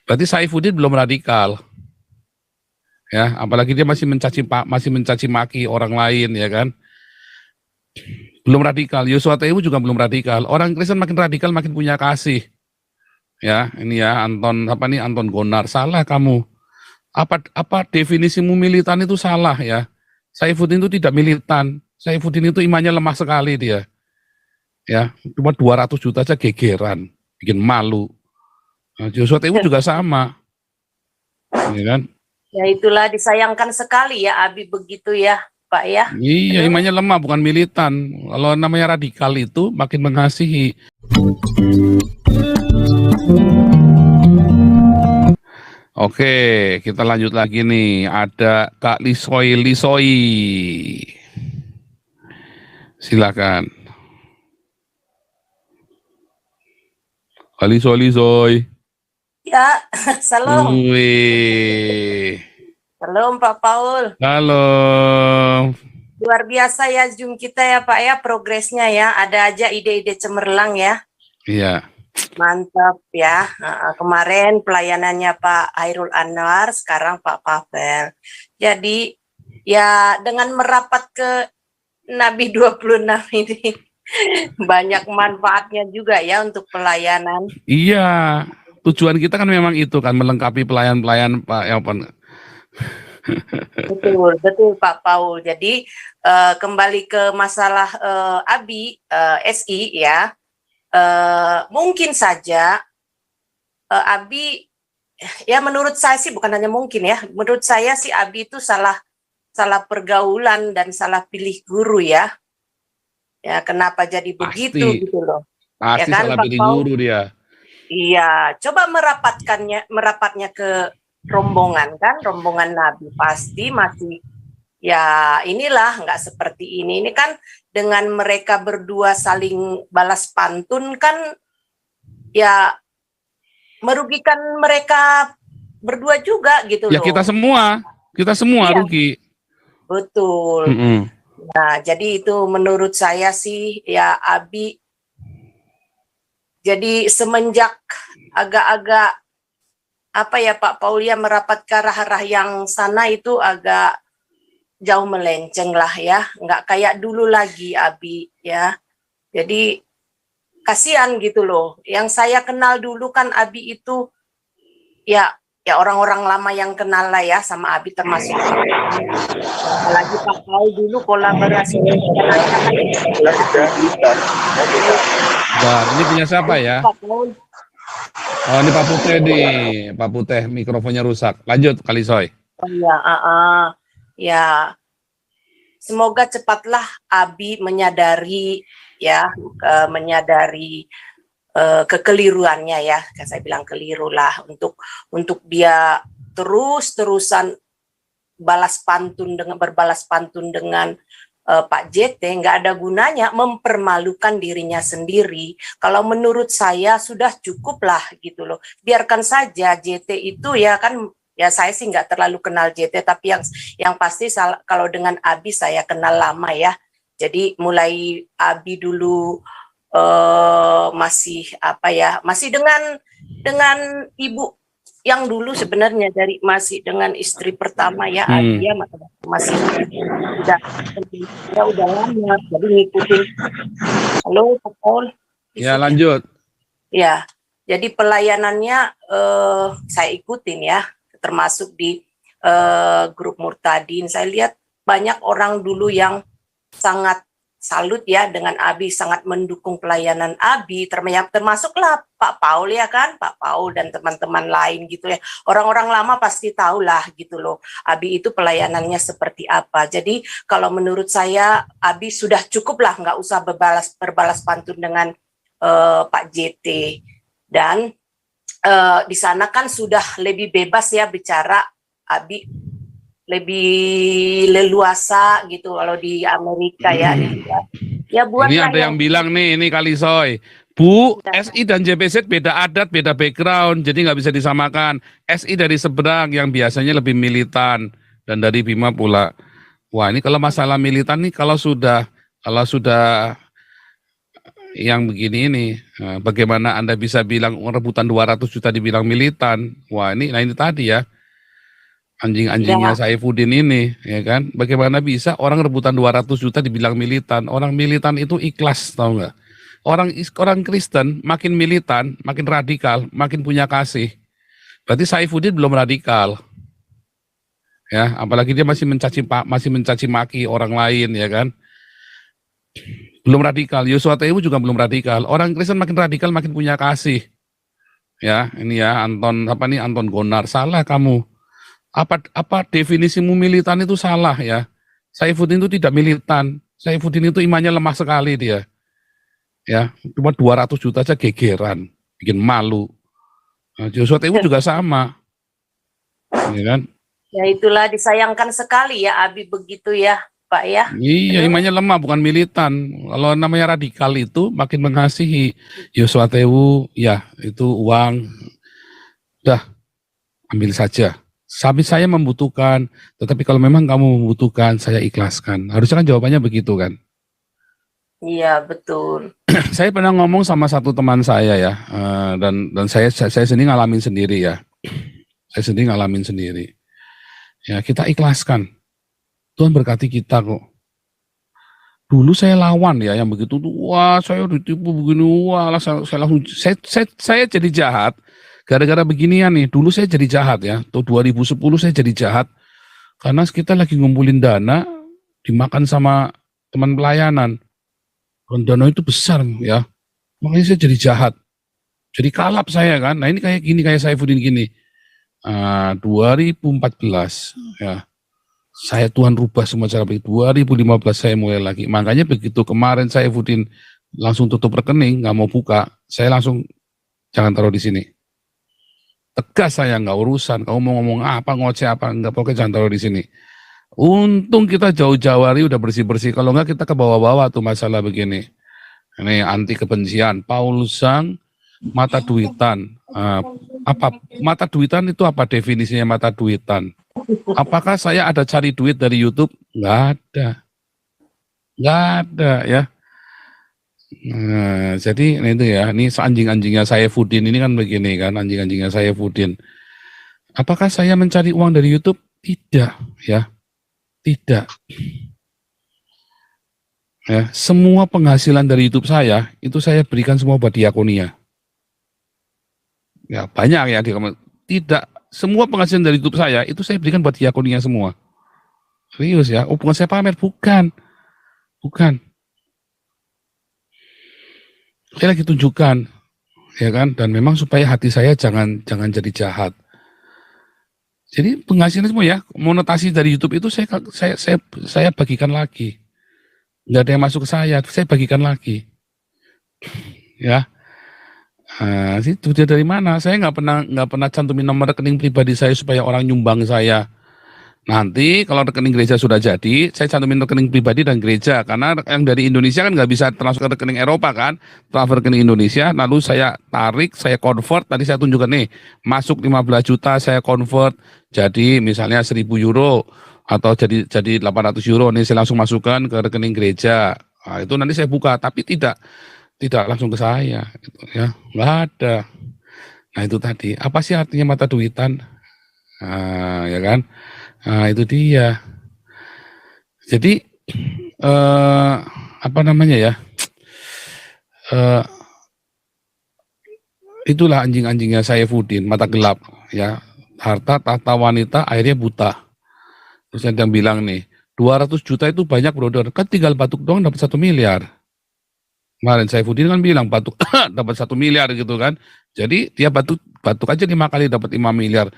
Berarti Saifuddin belum radikal. Ya, apalagi dia masih mencaci maki orang lain, ya kan? Belum radikal. Yosua Tewu juga belum radikal. Orang Kristen makin radikal makin punya kasih. Ya, ini ya Anton Gonar, salah kamu. Apa definisimu militan itu salah ya. Saifuddin itu tidak militan. Saifuddin itu imannya lemah sekali dia. Ya, cuma 200 juta aja gegeran, bikin malu. Nah, Joshua Tewu juga sama. Ya kan? Ya itulah, disayangkan sekali ya Abi begitu ya, Pak ya. Iya, imannya lemah bukan militan. Kalau namanya radikal itu makin mengasihi. Oke, kita lanjut lagi nih. Ada Kak Lisoi. Silakan. Kak Lisoi. Ya, salam. Salam Pak Paul. Halo. Luar biasa ya Zoom kita ya Pak ya, progresnya ya. Ada aja ide-ide cemerlang ya. Iya. Mantap ya. Kemarin pelayanannya Pak Hairul Anwar, sekarang Pak Pavel. Jadi ya dengan merapat ke Nabi 26 ini banyak manfaatnya juga ya untuk pelayanan. Iya. Tujuan kita kan memang itu kan, melengkapi pelayan-pelayan Pak Yopan. Betul Pak Paul. Jadi kembali ke masalah Abi SI ya, mungkin saja Abi ya, menurut saya sih, bukan hanya mungkin ya, menurut saya sih Abi itu salah pergaulan dan salah pilih guru ya. Ya kenapa jadi begitu gitu loh. Pasti ya kan, salah Pak pilih Paul? guru dia. Iya, coba merapatnya ke rombongan kan, rombongan Nabi pasti masih ya inilah, nggak seperti ini kan, dengan mereka berdua saling balas pantun kan ya merugikan mereka berdua juga gitu ya, loh. kita semua iya, rugi. Betul. Nah, jadi itu menurut saya sih ya Abi, jadi semenjak agak-agak apa ya Pak Paul ya, merapat ke arah-arah yang sana itu agak jauh melenceng lah ya, nggak kayak dulu lagi Abi ya. Jadi kasihan gitu loh. Yang saya kenal dulu kan Abi itu ya orang-orang lama yang kenal lah ya sama Abi, termasuk apalagi Pak Paul dulu kolaborasi dengan ini punya siapa ya? Pak Paul. Oh, ini Pak Putih nih, Pak Putih, mikrofonnya rusak. Lanjut, Kak Lisoi. Oh iya, ya. Semoga cepatlah Abi menyadari ya, kekeliruannya ya. Saya bilang keliru lah, untuk dia terus-terusan berbalas pantun dengan Pak JT, nggak ada gunanya, mempermalukan dirinya sendiri. Kalau menurut saya sudah cukup lah gitu loh. Biarkan saja JT itu ya kan, ya saya sih nggak terlalu kenal JT, tapi yang pasti kalau dengan Abi saya kenal lama ya. Jadi mulai Abi dulu masih dengan ibu yang dulu sebenarnya, masih dengan istri pertama ya, Abi ya, masih udah lama, jadi ngikutin. Halo Pak Paul. Ya, lanjut. Ya, jadi pelayanannya saya ikutin ya, termasuk di grup Murtadin. Saya lihat banyak orang dulu yang sangat salut ya dengan Abi, sangat mendukung pelayanan Abi, termasuklah Pak Paul ya kan, Pak Paul dan teman-teman lain gitu ya. Orang-orang lama pasti tahu lah gitu loh, Abi itu pelayanannya seperti apa. Jadi kalau menurut saya Abi sudah cukup lah, nggak usah berbalas pantun dengan Pak JT. Dan di sana kan sudah lebih bebas ya bicara, Abi lebih leluasa gitu kalau di Amerika ya. Ya buat ini ada yang bilang nih, ini Kak Lisoi, Bu, SI dan JPZ beda adat, beda background, jadi nggak bisa disamakan. SI dari seberang yang biasanya lebih militan, dan dari Bima pula. Wah, ini kalau masalah militan nih, kalau sudah yang begini ini, bagaimana Anda bisa bilang rebutan 200 juta dibilang militan? Wah ini, nah ini tadi ya, anjing-anjingnya Ya, Saifuddin ini, ya kan? Bagaimana bisa orang rebutan 200 juta dibilang militan? Orang militan itu ikhlas, tahu nggak? Orang Kristen makin militan, makin radikal, makin punya kasih. Berarti Saifuddin belum radikal, ya. Apalagi dia masih mencaci maki orang lain, ya kan? Belum radikal. Yosua Tewu juga belum radikal. Orang Kristen makin radikal, makin punya kasih. Ya, ini ya Anton apa nih Anton Gonar, salah kamu. Apa definisimu militan itu salah ya. Saifuddin itu tidak militan. Saifuddin itu imannya lemah sekali dia. Ya, cuma 200 juta aja gegeran, bikin malu. Nah, Joshua Tewu juga sama, ya kan? ya itulah disayangkan sekali ya Abi begitu ya, Pak ya. Iya, Aduh, imannya lemah bukan militan. Kalau namanya radikal itu makin mengasihi. Joshua Tewu, ya itu uang, dah ambil saja. Sampai saya membutuhkan, tetapi kalau memang kamu membutuhkan, saya ikhlaskan. Harusnya kan jawabannya begitu kan. iya betul. Saya pernah ngomong sama satu teman saya ya, dan saya sendiri ngalamin sendiri ya. Saya sendiri ngalamin sendiri. Ya kita ikhlaskan. Tuhan berkati kita kok. Dulu saya lawan ya yang begitu tuh, wah saya ditipu begini, wah lah, saya langsung saya jadi jahat gara-gara beginian nih. Dulu saya jadi jahat ya, tuh 2010 saya jadi jahat karena kita lagi ngumpulin dana dimakan sama teman pelayanan. Dan dana itu besar ya, makanya saya jadi jahat, jadi kalap saya kan. Nah ini kayak gini, kayak Saifuddin gini. 2014 ya, saya Tuhan rubah semua cara pikir. 2015 saya mulai lagi. Makanya begitu kemarin saya Saifuddin langsung tutup rekening, nggak mau buka, saya langsung jangan taruh di sini. Tegas saya, nggak urusan. Kamu mau ngomong apa, ngoceh apa, nggak, pokoknya jangan taruh di sini. Untung kita jauh-jauh hari udah bersih-bersih. Kalau nggak kita ke bawah-bawah tuh masalah begini. Ini anti kebencian. Paul Sang mata duitan. Apa mata duitan itu apa definisinya mata duitan? Apakah saya ada cari duit dari YouTube? Nggak ada. Nggak ada ya. Nah, jadi itu ya, ini anjing-anjingnya saya Saifuddin ini kan begini kan, anjing-anjingnya saya Saifuddin. Apakah saya mencari uang dari YouTube? Tidak, ya, tidak. Ya, semua penghasilan dari YouTube saya itu saya berikan semua buat diakonia. Ya banyak ya, tidak semua penghasilan dari YouTube saya itu saya berikan buat diakonia semua. Serius ya, bukan saya pamer, bukan, bukan. Saya lagi tunjukkan, ya kan, dan memang supaya hati saya jangan jadi jahat. Jadi penghasilan semua ya, monetasi dari YouTube itu saya bagikan lagi. Nggak ada yang masuk ke saya bagikan lagi. Ya, itu dia dari mana? Saya nggak pernah cantumin nomor rekening pribadi saya supaya orang nyumbang saya. Nanti kalau rekening gereja sudah jadi, saya cantumin rekening pribadi dan gereja. Karena yang dari Indonesia kan nggak bisa transfer ke rekening Eropa kan, transfer rekening Indonesia. Lalu saya tarik, saya convert. Tadi saya tunjukkan nih, masuk 15 juta saya convert jadi misalnya 1.000 euro atau jadi 800 euro. Nih saya langsung masukkan ke rekening gereja. Nah, itu nanti saya buka, tapi tidak langsung ke saya, gitu, ya nggak ada. Nah itu tadi, apa sih artinya mata duitan? Ya kan? Nah, itu dia. Jadi apa namanya ya? Eh, itulah anjing-anjingnya saya Saifuddin, mata gelap ya. Harta tahta wanita akhirnya buta. Terus ada yang bilang nih, 200 juta itu banyak brother. Kan tinggal batuk doang dapat 1 miliar. Kemarin Saifuddin kan bilang batuk dapat 1 miliar gitu kan. Jadi dia batuk aja 5 kali dapat 5 miliar.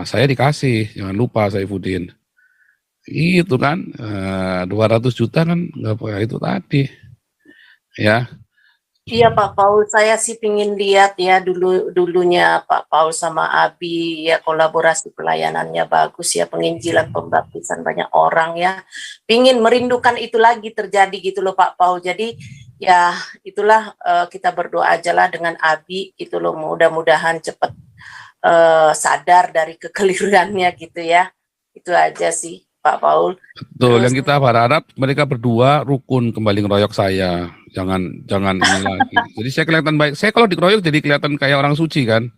Saya dikasih, jangan lupa Saifuddin. Itu kan 200 juta kan nggak apa itu tadi ya. Iya Pak Paul, saya sih pingin lihat ya dulunya Pak Paul sama Abi ya kolaborasi pelayanannya bagus ya, penginjilan pembaptisan banyak orang ya. Pingin merindukan itu lagi terjadi gitu loh Pak Paul. Jadi ya itulah kita berdoa aja lah dengan Abi gitu loh, mudah-mudahan cepat sadar dari kekeliruannya gitu ya. Itu aja sih. Pak Paul. Betul, Terus yang kita berharap mereka berdua rukun kembali ngeroyok saya. Jangan ini lagi. Jadi saya kelihatan baik. Saya kalau dikeroyok jadi kelihatan kayak orang suci kan.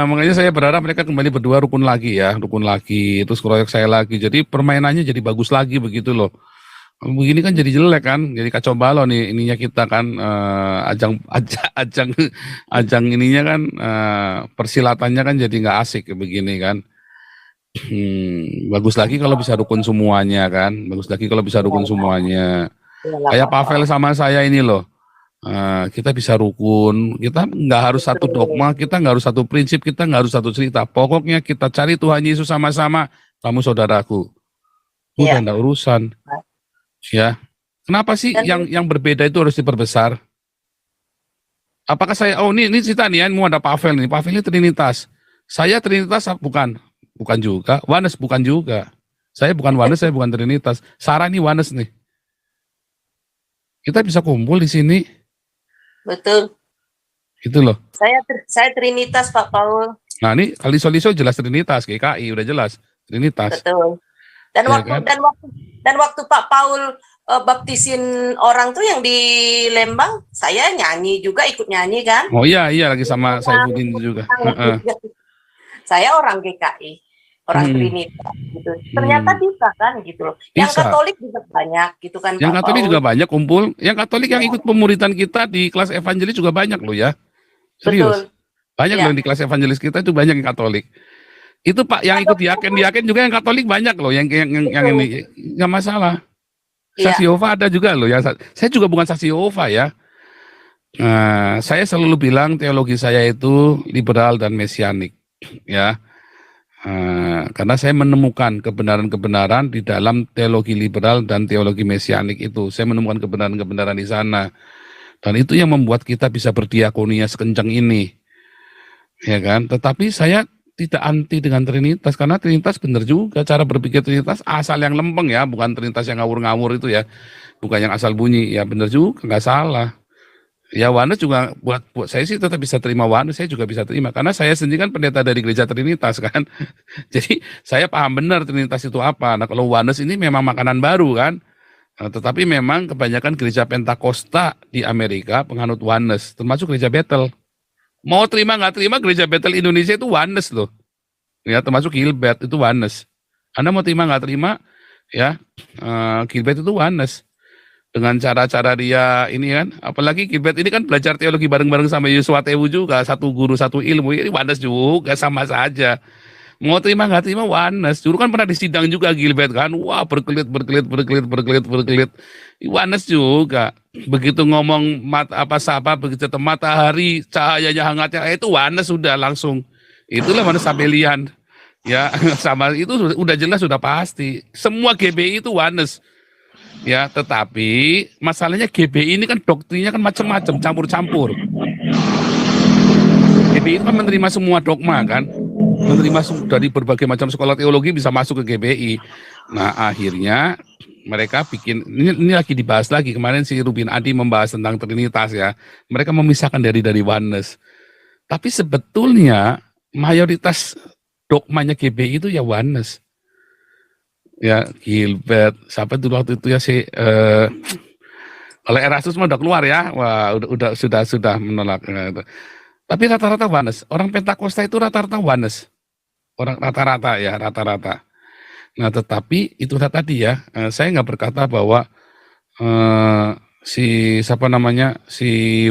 Makanya saya berharap mereka kembali berdua rukun lagi ya, rukun lagi, terus keroyok saya lagi. Jadi permainannya jadi bagus lagi begitu loh. Begini kan jadi jelek kan, jadi kacau balau nih ininya kita kan ajang ininya kan persilatannya kan jadi nggak asik begini kan. Bagus lagi kalau bisa rukun semuanya kan, bagus lagi kalau bisa rukun semuanya. iyalah Kayak Pak Pavel Paul. sama saya ini loh. Kita bisa rukun, kita nggak harus satu Betul. dogma, kita nggak harus satu prinsip, kita nggak harus satu cerita. Pokoknya kita cari Tuhan Yesus sama-sama, kamu saudaraku. Udah Iya. nggak urusan, ya. Kenapa sih Dan yang berbeda itu harus diperbesar? Apakah saya, oh ini cerita nih ya, mau ada Pavel nih, Pavel ini Trinitas. Saya Trinitas bukan, bukan juga. Oneness bukan juga. Saya bukan Oneness, saya bukan Trinitas. Sarah ini Oneness nih. Kita bisa kumpul di sini, betul. gitu loh. Saya Trinitas Pak Paul. Nah ini kali Soliso jelas Trinitas, GKI udah jelas Trinitas, Betul. Dan ya waktu kan? dan waktu Pak Paul baptisin orang tuh yang di Lembang, saya nyanyi juga, ikut nyanyi kan. Oh iya lagi sama Saifuddin juga. Heeh. Saya orang GKI, orang Hmm, Trinitas gitu. Ternyata hmm. bisa kan gitu loh. Yang Bisa. Katolik juga banyak gitu kan Yang Pak Katolik Paul. juga banyak kumpul. Yang Katolik yang ikut pemuritan kita di kelas evangelis juga banyak loh ya. Serius. Betul. Banyak loh Ya. yang di kelas evangelis kita itu banyak yang Katolik. Itu Pak yang ikut diaken juga yang Katolik banyak loh yang Betul. ini nggak masalah. Iya. Saksi Yehova ada juga loh ya. Saya juga bukan saksi Yehova ya. Saya selalu bilang teologi saya itu liberal dan mesianik ya. Karena saya menemukan kebenaran-kebenaran di dalam teologi liberal dan teologi mesianik itu. Saya menemukan kebenaran-kebenaran di sana. Dan itu yang membuat kita bisa berdiakonia sekencang ini. Ya kan? Tetapi saya tidak anti dengan Trinitas, karena Trinitas benar juga. Cara berpikir Trinitas asal yang lempeng ya, bukan Trinitas yang ngawur-ngawur itu ya. Bukan yang asal bunyi, ya benar juga, nggak salah. Ya Oneness juga buat saya sih tetap bisa terima Oneness, saya juga bisa terima. Karena saya sendiri kan pendeta dari gereja Trinitas kan. Jadi saya paham benar Trinitas itu apa. Nah kalau Oneness ini memang makanan baru kan. Tetapi memang kebanyakan gereja Pentakosta di Amerika penganut Oneness, termasuk gereja Bethel. Mau terima nggak terima gereja Bethel Indonesia itu Oneness loh. Ya termasuk Gilbert itu Oneness. Anda mau terima nggak terima ya Gilbert itu Oneness. Dengan cara-cara dia ini kan, apalagi Gilbert ini kan belajar teologi bareng-bareng sama Yosua Tewu juga, satu guru satu ilmu, ini Oneness juga sama saja. Mau terima nggak terima Oneness. Dulu kan pernah disidang juga Gilbert kan, wah berkelit. Oneness juga. Begitu ngomong begitu matahari cahayanya hangatnya, itu Oneness sudah langsung. Itulah Oneness Sabelian. Ya, sama itu udah jelas sudah pasti. Semua GBI itu Oneness. Ya, tetapi masalahnya GBI ini kan doktrinnya kan macam-macam, campur-campur. GBI itu kan menerima semua dogma kan, menerima dari berbagai macam sekolah teologi bisa masuk ke GBI. Nah, akhirnya mereka bikin ini lagi dibahas lagi, kemarin si Rubin Adi membahas tentang Trinitas ya. Mereka memisahkan dari Oneness. Tapi sebetulnya mayoritas dogmanya GBI itu ya Oneness. Ya Gilbert, siapa dulu waktu itu ya si kalau Erasmus mah udah keluar ya, wah udah sudah menolak. Tapi rata-rata Oneness, orang Pentakosta itu rata-rata Oneness, orang rata-rata ya rata-rata. Nah tetapi itu tadi ya, saya nggak berkata bahwa si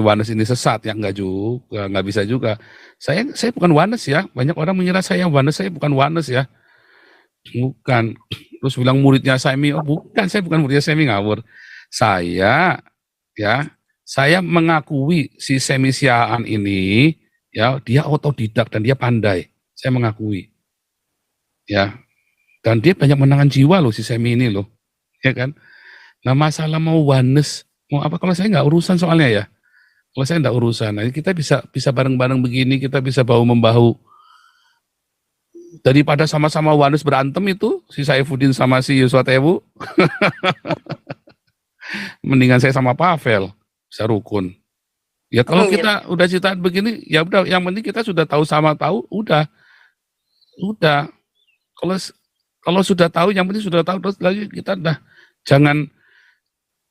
Oneness ini sesat ya, nggak juga, nggak bisa juga. Saya bukan Oneness ya, banyak orang mengira saya Oneness, saya bukan Oneness ya. Bukan. Terus bilang muridnya Semi, oh bukan, saya bukan muridnya Semi, ngawur. Saya mengakui si Semi Siaan ini, ya dia otodidak dan dia pandai. Saya mengakui. Ya. Dan dia banyak menangan jiwa loh si Semi ini loh. Ya kan? Nah masalah mau Oneness, mau apa, kalau saya nggak urusan soalnya ya. Kalau saya nggak urusan, nah kita bisa bareng-bareng begini, kita bisa bahu-membahu. Daripada sama-sama Oneness berantem itu, si Saifuddin sama si Yosua Tewu, mendingan saya sama Pavel, bisa rukun. Ya kalau kita udah cerita begini, ya udah, yang penting kita sudah tahu sama tahu, udah. Kalau kalau sudah tahu, yang penting sudah tahu, terus lagi kita dah jangan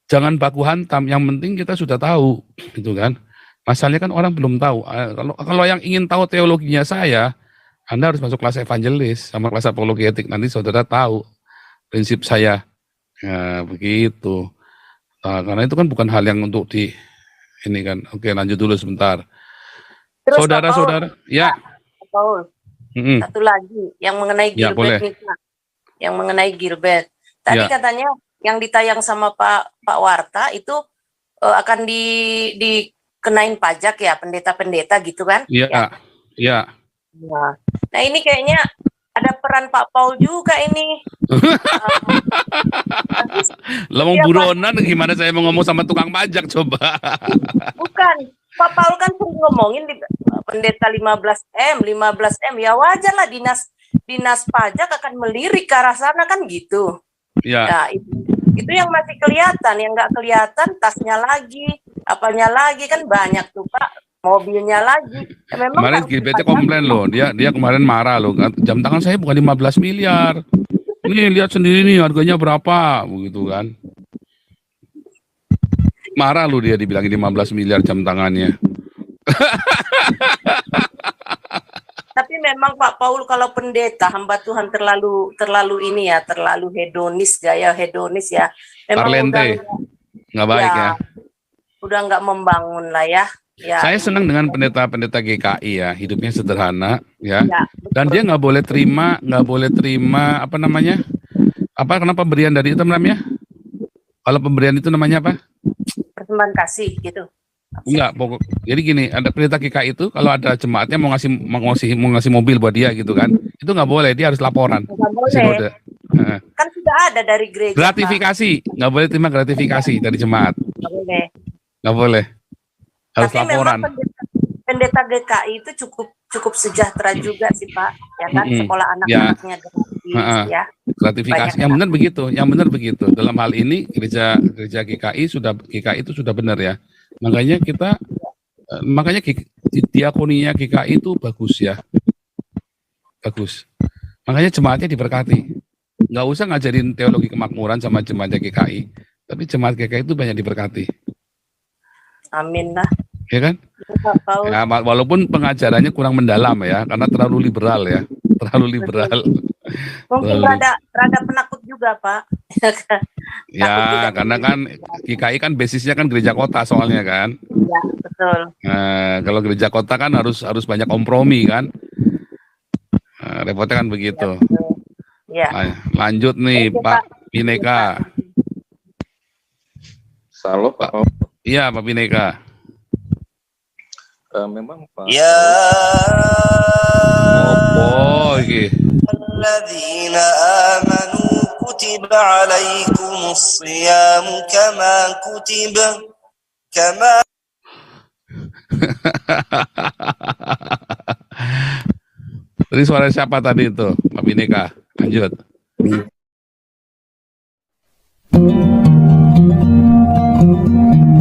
jangan baku hantam, yang penting kita sudah tahu, gitu kan. Masalahnya kan orang belum tahu. Kalau yang ingin tahu teologinya saya, Anda harus masuk kelas evangelis sama kelas apologi etik, nanti saudara tahu prinsip saya. Nah, begitu. Nah, karena itu kan bukan hal yang untuk di ini kan. Oke, lanjut dulu sebentar. Terus Pak Paul, Saudara-saudara, ya. Pak Paul, satu lagi yang mengenai Ya, boleh. Gilbert nih, Pak. Yang mengenai Gilbert. Tadi Ya. katanya yang ditayang sama Pak Warta itu akan dikenain pajak ya, pendeta-pendeta gitu kan? Iya, Ya. iya. Nah, ini kayaknya ada peran Pak Paul juga ini. Lah mau buronan gimana saya mau ngomong sama tukang pajak coba? Bukan, Pak Paul kan sering ngomongin di pendeta 15M ya wajar lah dinas pajak akan melirik ke arah sana kan gitu. Ya. Nah, itu yang masih kelihatan, yang nggak kelihatan tasnya lagi, apanya lagi kan banyak tuh Pak, mobilnya lagi. Ya, memang kemarin Gilbert komplain loh, dia kemarin marah loh, jam tangan saya bukan 15 miliar. Nih lihat sendiri nih harganya berapa, begitu kan. Marah loh dia dibilangin 15 miliar jam tangannya. Tapi memang Pak Paul kalau pendeta hamba Tuhan terlalu ini ya, terlalu hedonis, gaya hedonis ya. Memang Parlente, nggak baik ya. Udah nggak membangun lah ya. Ya, saya senang dengan pendeta-pendeta GKI ya, hidupnya sederhana ya. Dan betul. dia nggak boleh terima apa namanya? Apa kenapa pemberian dari itu namanya? Kalau pemberian itu namanya apa? Persembahan kasih gitu. Enggak, pokok. Jadi gini, ada pendeta GKI itu kalau ada jemaatnya mau ngasih mobil buat dia gitu kan, itu nggak boleh, dia harus laporan. Nggak boleh. Kan sudah ada dari gereja. Gratifikasi, nggak boleh terima gratifikasi dari jemaat. Nggak boleh. Nggak boleh. Harus tapi laporan. Memang pendeta GKI itu cukup sejahtera juga sih Pak, ya kan, sekolah anak-anaknya gratis ya. Gratifikasi, yang benar begitu, Dalam hal ini gereja GKI itu sudah benar ya. Makanya diakoninya GKI itu bagus ya, bagus. Makanya jemaatnya diberkati. Nggak usah ngajarin teologi kemakmuran sama jemaat GKI, tapi jemaat GKI itu banyak diberkati. Amin lah. Ya kan? Ya, walaupun pengajarannya kurang mendalam ya, karena terlalu liberal ya, Mungkin rada penakut juga Pak. Ya, karena kan GKI kan basisnya kan gereja kota soalnya kan. Ya, betul. Nah, kalau gereja kota kan harus banyak kompromi kan. Nah, repotnya kan begitu. Ya. Lanjut nih Pak Bineka. Halo Pak. Iya Pak Bineka. Memang Pak. Ya. Oh, iki. Alladzina amanu kutiba alaikumus shiyam kama Tadi suara siapa tadi itu, Pak Bineka? Lanjut.